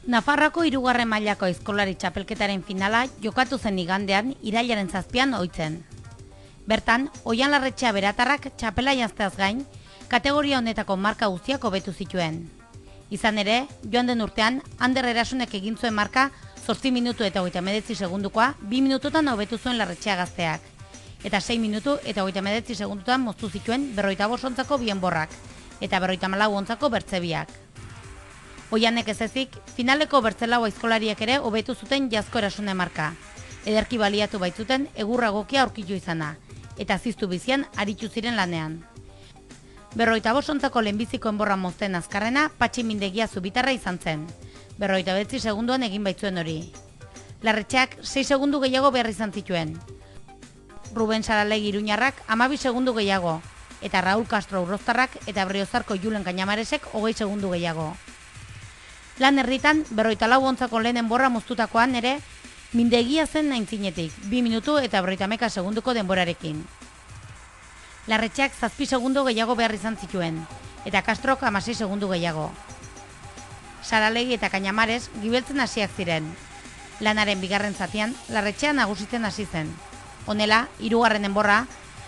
Nafarroako 3. mailako aizkolari txapelketaren finala jokatu zen igandean irailaren 7an ohitzen. Bertan, Oian Larretxea beratarrak txapela janzteaz gain, kategoria honetako marka guztiak hobetu zituen. Izan ere, joan den urtean, Ander Erasunek egin zuen marka 8 minutu eta 39 segundukoa 2 minututan hobetu zuen Larretxea gazteak. Eta 6 minutu eta 39 segundutan moztu zituen 55 ontzako bi enborrak, eta 54 ontzako bertzebiak. Oianek ez ezik, finaleko bertzelau aizkolariek ere hobetu zuten Jazko Erasune marka. Ederki baliatu baitzuten egurra egokia aurkitu izana, eta ziztu bizian aritu ziren lanean. 55 ontzako lehenbiziko enborra mozten azkarrena Patxi Mindegia Zubitarra izan zen. 59 segunduan egin baitzuen hori. Larretxeak 6 segundu gehiago behar izan zituen. Ruben Saralegi Iruñarrak 12 segundu gehiago, eta Raúl Castro Urroztarrak eta Berriozarko Julen Cañamaresek 20 segundu gehiago. Lan herritan, 54 ontzako lehen enborra moztutakoan ere, Mindegia zen aintzinetik, 2 minutu eta 51 segunduko denborarekin. Larretxeak 7 segundu gehiago behar izan zituen, eta Castrok 16 segundu gehiago. Saralegi eta Cañamares gibeltzen hasiak ziren. Lanaren bigarren zatian, Larretxea nagusitzen hasi zen. Honela, 3. enborra,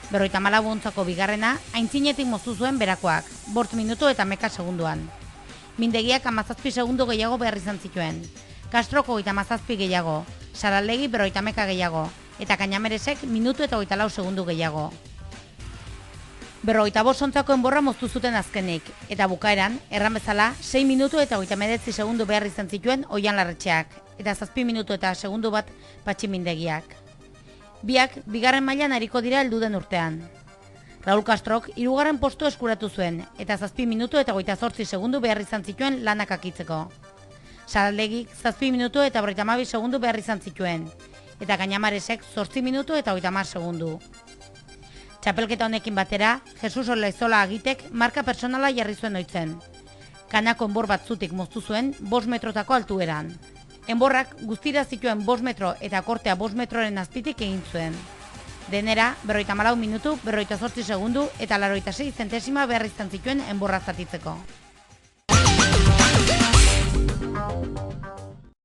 54 ontzako bigarrena, aintzinetik moztu zuen berakoak, 5 minutu eta 11 segunduan. Mindegiak 17 segundu gehiago behar izan zituen. Castroko 17 gehiago, Saralegi 51 gehiago, eta Cañamaresek minutu eta 24 segundu gehiago. 55 ontzako enborra moztu zuten azkenik, eta bukaeran, erran bezala, 6 minutu eta 39 segundu behar izan zituen Oian Larretxeak, eta 7 minutu eta segundu bat Patxi Mindegiak. Biak, bigarren mailan ariko dira heldu den urtean. Raúl Castrok 3. postu eskuratu zuen, eta 7 minutu eta 28 segundu behar izan zituen lanak akitzeko. Saralegik 7 minutu eta 52 segundu behar izan zituen, eta Cañamaresek 8 minutu eta 30 segundu. Txapelketa honekin batera, Jesus Olaizola Agitek marka personala jarri zuen ohitzen. Kanako enbor batzutik moztu zuen 5 metrotako altueran. Enborrak guztira zituen 5 metro eta kortea 5 metroren azpitik egin zuen. Denera, 54 minutu, 58 segundu eta 86 zentesima behar izan zituen enborra zatitzeko.